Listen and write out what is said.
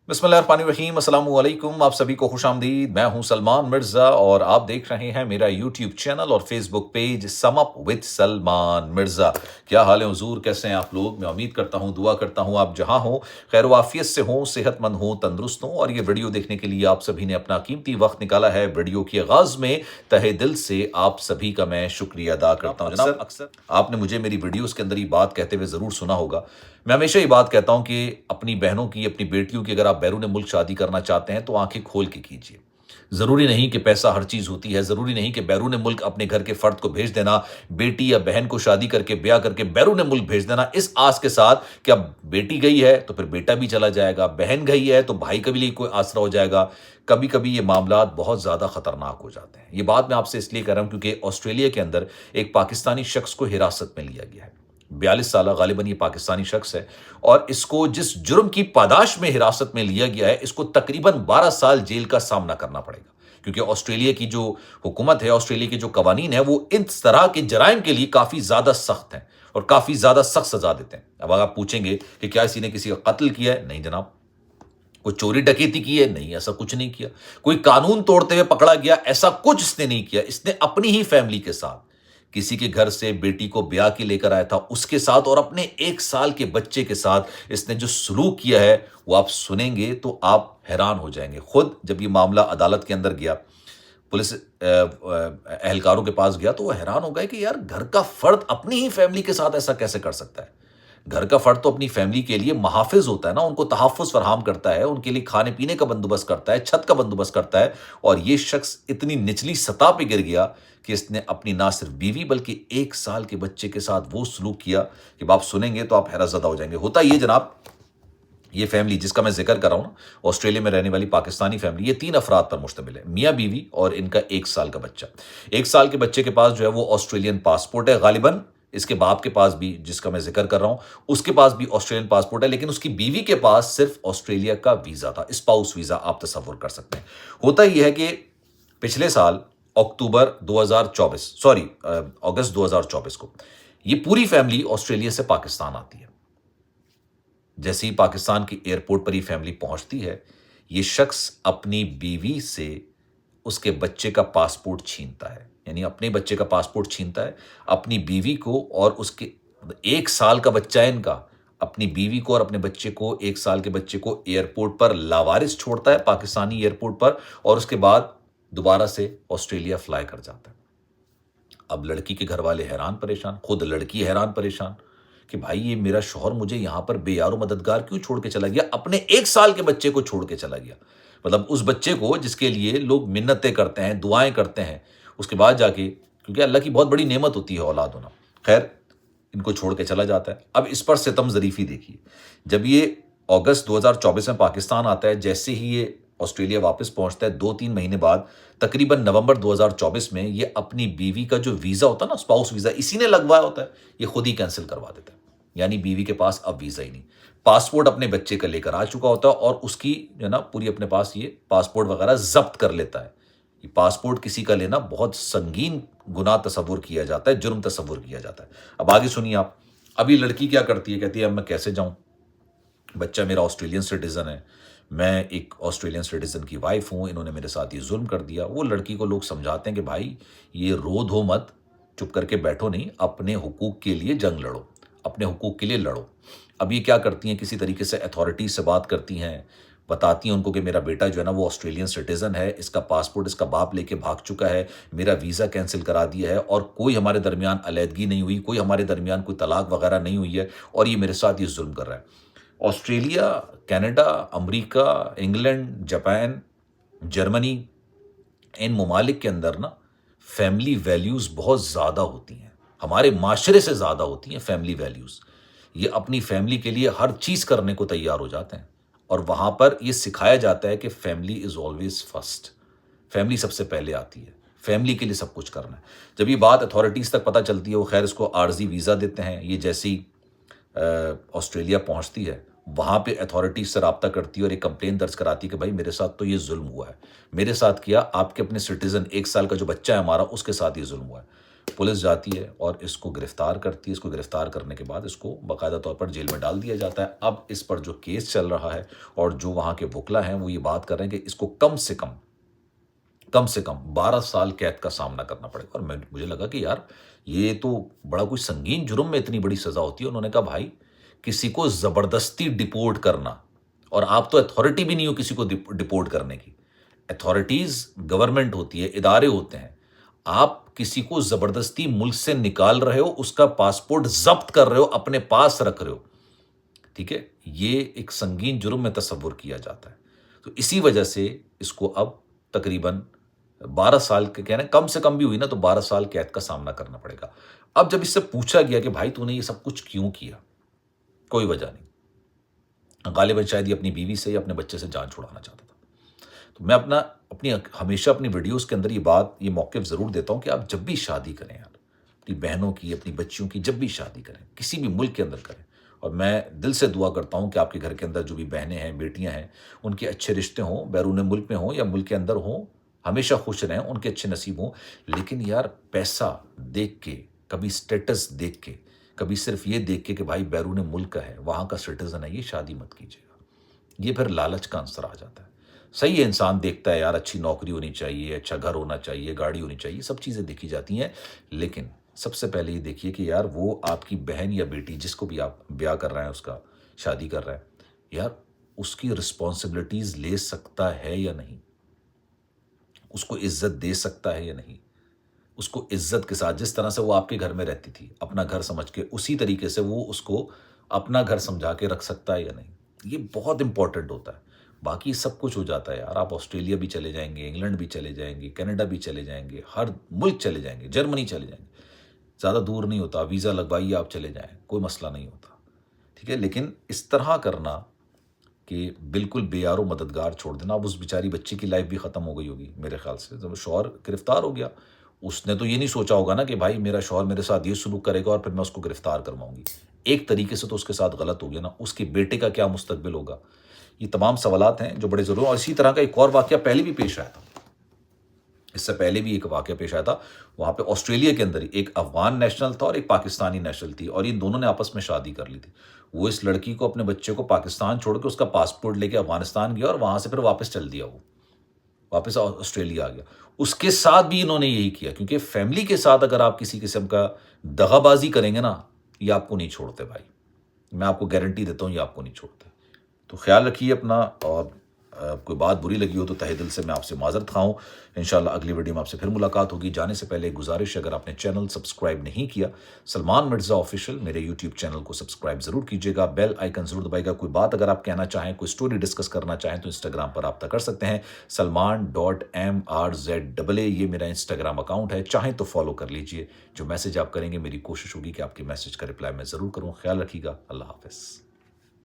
बिस्मिल्लाहिर्रहमानिर्रहीम, अस्सलाम वालेकुम। आप सभी को खुश आमदीद। मैं हूं सलमान मिर्ज़ा और आप देख रहे हैं मेरा यूट्यूब चैनल और Facebook page sum up with Salman Mirza. क्या हाल है हुज़ूर, कैसे हैं आप लोग? मैं उम्मीद करता हूं, दुआ करता हूं आप जहां हो खैर वाफियत से हों, सेहतमंद हों, तंदुरुस्त हों। और ये वीडियो देखने के लिए आप सभी ने अपना कीमती वक्त निकाला है। वीडियो के आगाज़ में तहे दिल से आप सभी का मैं शुक्रिया अदा करता हूँ। जनाब, अक्सर आपने मुझे मेरी वीडियोस के अंदर ये बात कहते हुए ज़रूर सुना होगा। मैं हमेशा ये बात कहता हूँ कि अपनी बहनों की, अपनी बेटियों की अगर आप बैरून मुल्क शादी करना चाहते हैं तो आंखें खोल के कीजिए। ज़रूरी नहीं कि पैसा हर चीज़ होती है, ज़रूरी नहीं कि बैरून मुल्क अपने घर के फ़र्द को भेज देना, बेटी या बहन को शादी करके, ब्याह करके बैरून मुल्क भेज देना इस आस के साथ कि अब बेटी गई है तो फिर बेटा भी चला जाएगा, बहन गई है तो भाई का भी लिए कोई आसरा हो जाएगा। कभी-कभी ये मामलात बहुत ज़्यादा ख़तरनाक हो जाते हैं। ये बात मैं आपसे इसलिए कह रहा हूँ क्योंकि ऑस्ट्रेलिया के अंदर एक पाकिस्तानी शख्स को हिरासत में लिया गया है। 42 साला गालिबन ये पाकिस्तानी शख्स है और इसको जिस जुर्म की पादाश में हिरासत में लिया गया है, इसको तकरीबन 12 साल जेल का सामना करना पड़ेगा। क्योंकि ऑस्ट्रेलिया की जो हुकूमत है, ऑस्ट्रेलिया के जो कवानीन है, वो इन तरह के जराइम के लिए काफ़ी ज़्यादा सख्त हैं और काफ़ी ज़्यादा सख्त सज़ा देते हैं। अब अगर आप पूछेंगे कि क्या इसी ने किसी का कत्ल किया है? नहीं जनाब। कोई चोरी डकैती की है? नहीं, ऐसा कुछ नहीं किया। कोई कानून तोड़ते हुए पकड़ा गया? ऐसा कुछ इसने नहीं किया। इसने अपनी ही फैमिली के साथ किसी के घर से बेटी को ब्याह के लेकर आया था, उसके साथ और अपने 1 साल के बच्चे के साथ इसने जो सलूक किया है, वो आप सुनेंगे तो आप हैरान हो जाएंगे। खुद जब ये मामला अदालत के अंदर गया, पुलिस एहलकारों के पास गया, तो वो हैरान हो गए कि यार घर का फर्द अपनी ही फैमिली के साथ ऐसा कैसे कर सकता है? घर का फर्द तो अपनी फैमिली के लिए मुहाफ़िज़ होता है ना, उनको तहफ़्फ़ुज़ फ़राहम करता है, उनके लिए खाने-पीने का बंदोबस्त करता है, छत का बंदोबस्त करता है। और ये शख्स इतनी निचली सतह पे गिर गया कि इसने अपनी ना सिर्फ़ बीवी बल्कि 1 साल के बच्चे के साथ वो सलूक किया कि आप सुनेंगे तो आप हैरतज़दा हो जाएँगे। होता ये जनाब, ये फैमिली जिसका मैं ज़िक्र कर रहा हूँ ना, ऑस्ट्रेलिया में रहने वाली पाकिस्तानी फैमिली, ये 3 अफ़राद पर मुश्तमिल है, मियाँ-बीवी और इनका 1 साल का बच्चा। 1 साल के बच्चे के पास जो है वो ऑस्ट्रेलियन पासपोर्ट है गालिबन। इसके बाप के पास भी, जिसका मैं ज़िक्र कर रहा हूँ, उसके पास भी ऑस्ट्रेलियन पासपोर्ट है, लेकिन उसकी बीवी के पास सिर्फ़ ऑस्ट्रेलिया का वीज़ा था, स्पाउस वीज़ा आप तसव्वुर कर सकते हैं। होता ये है कि पिछले साल अक्टूबर 2024 अगस्त 2024 को ये पूरी फैमिली ऑस्ट्रेलिया से पाकिस्तान आती है। जैसे ही पाकिस्तान की एयरपोर्ट पर ये फैमिली पहुंचती है, ये शख्स अपनी बीवी से उसके बच्चे का पासपोर्ट छीनता है। यानी अपने बच्चे का पासपोर्ट छीनता है, अपनी बीवी को और उसके 1 साल का बच्चा है इनका, अपनी बीवी को और अपने बच्चे को, 1 साल के बच्चे को एयरपोर्ट पर लावारिस छोड़ता है, पाकिस्तानी एयरपोर्ट पर, और उसके बाद दोबारा से ऑस्ट्रेलिया फ्लाई कर जाता है। अब लड़की के घर वाले हैरान परेशान, खुद लड़की हैरान परेशान कि भाई ये मेरा शौहर मुझे यहाँ पर बेयारो मददगार क्यों छोड़ के चला गया, अपने 1 साल के बच्चे को छोड़ के चला गया। मतलब उस बच्चे को जिसके लिए लोग मिन्नतें करते हैं, दुआएं करते हैं, उसके बाद जाके, क्योंकि अल्लाह की बहुत बड़ी नेमत होती है औलाद होना। खैर, इनको छोड़ के चला जाता है। अब इस पर सितम ज़रीफ़ी देखिए, जब ये अगस्त 2024 में पाकिस्तान आता है, जैसे ही ये ऑस्ट्रेलिया वापस पहुंचता है, 2-3 महीने बाद तकरीबन नवंबर 2024 में ये अपनी बीवी का जो वीज़ा होता है ना, स्पाउस वीज़ा, इसी ने लगवाया होता है, ये खुद ही कैंसिल करवा देता है। यानी बीवी के पास अब वीज़ा ही नहीं। पासपोर्ट अपने बच्चे का लेकर आ चुका होता है और उसकी जो है ना पूरी अपने पास ये पासपोर्ट वगैरह ज़ब्त कर लेता है। ये पासपोर्ट किसी का लेना बहुत संगीन गुनाह तस्वुर किया जाता है, जुर्म तस्वुर किया जाता है। अब आगे सुनिए आप। अभी लड़की क्या करती है, कहती है अब मैं कैसे जाऊँ? बच्चा मेरा ऑस्ट्रेलियन सिटीज़न है, मैं एक ऑस्ट्रेलियन सिटीज़न की वाइफ़ हूँ, इन्होंने मेरे साथ ये ज़ुल्म कर दिया। वो लड़की को लोग समझाते हैं कि भाई ये रो धो मत, चुप करके बैठो नहीं, अपने हुकूक के लिए जंग लड़ो, अपने हुकूक के लिए लड़ो। अब ये क्या करती हैं, किसी तरीके से अथॉरिटी से बात करती हैं, बताती हैं उनको कि मेरा बेटा जो है ना वो ऑस्ट्रेलियन सिटीज़न है, इसका पासपोर्ट इसका बाप लेके भाग चुका है, मेरा वीज़ा कैंसिल करा दिया है और कोई हमारे दरमियान अलहदगी नहीं हुई, कोई हमारे दरमियान कोई तलाक वगैरह नहीं हुई है और ये मेरे साथ ये ज़ुल्म कर रहा है। Australia, Canada, America, England, Japan, Germany, इन ममालिक के अंदर ना फैमिली वैल्यूज़ बहुत ज़्यादा होती हैं। हमारे माशरे से ज़्यादा होती हैं फैमिली वैल्यूज़। ये अपनी फैमिली के लिए हर चीज़ करने को तैयार हो जाते हैं और वहाँ पर ये सिखाया जाता है कि family is always first. Family सबसे पहले आती है, फैमिली के लिए सब कुछ करना है। जब ये बात अथॉरिटीज़ तक पता चलती है, वो खैर इसको आर्ज़ी वीज़ा देते हैं। ये जैसे ही ऑस्ट्रेलिया पहुंचती है, वहाँ पे अथॉरिटीज़ से राब्ता करती है और एक कंप्लेन दर्ज कराती है कि भाई मेरे साथ तो ये ज़ुल्म हुआ है, मेरे साथ किया, आपके अपने सिटीज़न 1 साल का जो बच्चा है हमारा, उसके साथ ये ज़ुल्म हुआ है। پولیس جاتی ہے اور اس کو گرفتار کرتی ہے. اس کو گرفتار کرنے کے بعد اس کو باقاعدہ طور پر جیل میں ڈال دیا جاتا ہے. اب اس پر جو کیس چل رہا ہے اور جو وہاں کے وکلا ہیں وہ یہ بات کر رہے ہیں کہ اس کو کم سے کم 12 سال قید کا سامنا کرنا پڑے گا. اور مجھے لگا کہ یار یہ تو بڑا کوئی سنگین جرم میں اتنی بڑی سزا ہوتی ہے. انہوں نے کہا بھائی کسی کو زبردستی ڈپورٹ کرنا، اور آپ تو اتھارٹی بھی نہیں ہو کسی کو ڈپورٹ کرنے کی. اتھارٹیز گورنمنٹ ہوتی ہے، ادارے ہوتے ہیں. آپ کسی کو زبردستی ملک سے نکال رہے ہو، اس کا پاسپورٹ ضبط کر رہے ہو، اپنے پاس رکھ رہے ہو. ٹھیک ہے، یہ ایک سنگین جرم میں تصور کیا جاتا ہے. تو اسی وجہ سے اس کو اب تقریباً 12 سال کے کہنا کم سے کم بھی ہوئی نا تو 12 سال قید کا سامنا کرنا پڑے گا. اب جب اس سے پوچھا گیا کہ بھائی تو نے یہ سب کچھ کیوں کیا، کوئی وجہ نہیں. غالباً شاید یہ اپنی بیوی سے یا اپنے بچے سے جان چھڑانا چاہتا تھا. تو میں ہمیشہ اپنی ویڈیوز کے اندر یہ موقف ضرور دیتا ہوں کہ آپ جب بھی شادی کریں یار، اپنی بہنوں کی، اپنی بچیوں کی جب بھی شادی کریں، کسی بھی ملک کے اندر کریں. اور میں دل سے دعا کرتا ہوں کہ آپ کے گھر کے اندر جو بھی بہنیں ہیں، بیٹیاں ہیں، ان کے اچھے رشتے ہوں، بیرون ملک میں ہوں یا ملک کے اندر ہوں، ہمیشہ خوش رہیں، ان کے اچھے نصیب ہوں. لیکن یار پیسہ دیکھ کے، کبھی سٹیٹس دیکھ کے، کبھی صرف یہ دیکھ کے کہ بھائی بیرون ملک کا ہے، وہاں کا سٹیزن ہے، یہ شادی مت کیجیے گا. یہ پھر لالچ کا عنصر آ جاتا ہے. صحیح ہے، انسان دیکھتا ہے یار اچھی نوکری ہونی چاہیے، اچھا گھر ہونا چاہیے، گاڑی ہونی چاہیے، سب چیزیں دیکھی جاتی ہیں. لیکن سب سے پہلے یہ دیکھیے کہ یار وہ آپ کی بہن یا بیٹی جس کو بھی آپ بیاہ کر رہے ہیں، اس کا شادی کر رہے ہیں، یار اس کی رسپانسبلٹیز لے سکتا ہے یا نہیں، اس کو عزت دے سکتا ہے یا نہیں، اس کو عزت کے ساتھ جس طرح سے وہ آپ کے گھر میں رہتی تھی اپنا گھر سمجھ کے، اسی طریقے سے وہ اس کو اپنا گھر سمجھا کے رکھ سکتا ہے یا نہیں. یہ بہت امپورٹنٹ ہوتا ہے. باقی سب کچھ ہو جاتا ہے یار. آپ آسٹریلیا بھی چلے جائیں گے، انگلینڈ بھی چلے جائیں گے، کینیڈا بھی چلے جائیں گے، ہر ملک چلے جائیں گے، جرمنی چلے جائیں گے، زیادہ دور نہیں ہوتا. ویزا لگوائیے، آپ چلے جائیں، کوئی مسئلہ نہیں ہوتا. ٹھیک ہے، لیکن اس طرح کرنا کہ بالکل بے یار و مددگار چھوڑ دینا. اب اس بیچاری بچی کی لائف بھی ختم ہو گئی ہوگی میرے خیال سے. جب شوہر گرفتار ہو گیا، اس نے تو یہ نہیں سوچا ہوگا نا کہ بھائی میرا شوہر میرے ساتھ یہ سلوک کرے گا اور پھر میں اس کو گرفتار کرواؤں گی. ایک طریقے سے تو اس کے ساتھ غلط ہو گیا نا. اس کے بیٹے کا کیا مستقبل ہوگا؟ یہ تمام سوالات ہیں جو بڑے ضروری ہیں. اور اسی طرح کا ایک اور واقعہ پہلے بھی پیش آیا تھا. اس سے پہلے بھی ایک واقعہ پیش آیا تھا. وہاں پہ آسٹریلیا کے اندر ایک افغان نیشنل تھا اور ایک پاکستانی نیشنل تھی، اور ان دونوں نے آپس میں شادی کر لی تھی. وہ اس لڑکی کو، اپنے بچے کو پاکستان چھوڑ کے اس کا پاسپورٹ لے کے افغانستان گیا اور وہاں سے پھر واپس چل دیا. وہ واپس آسٹریلیا آ گیا. اس کے ساتھ بھی انہوں نے یہی کیا، کیونکہ فیملی کے ساتھ اگر آپ کسی قسم کا دغا بازی کریں گے نا، یہ آپ کو نہیں چھوڑتے بھائی. میں آپ کو گارنٹی دیتا ہوں یہ آپ کو نہیں چھوڑتے. تو خیال رکھیے اپنا. اور کوئی بات بری لگی ہو تو تہہ دل سے میں آپ سے معذرت خواہ ہوں. انشاءاللہ اگلی ویڈیو میں آپ سے پھر ملاقات ہوگی. جانے سے پہلے ایک گزارش، اگر آپ نے چینل سبسکرائب نہیں کیا، سلمان مرزا آفیشیل میرے یوٹیوب چینل کو سبسکرائب ضرور کیجیے گا، بیل آئیکن ضرور دبائیے گا. کوئی بات اگر آپ کہنا چاہیں، کوئی سٹوری ڈسکس کرنا چاہیں تو انسٹاگرام پر رابطہ کر سکتے ہیں. Salman.MRZAA یہ میرا انسٹاگرام اکاؤنٹ ہے، چاہیں تو فالو کر لیجئے. جو میسج آپ کریں گے میری کوشش ہوگی کہ آپ کے میسج کا رپلائی میں ضرور کروں. خیال رکھیے گا. اللہ حافظ.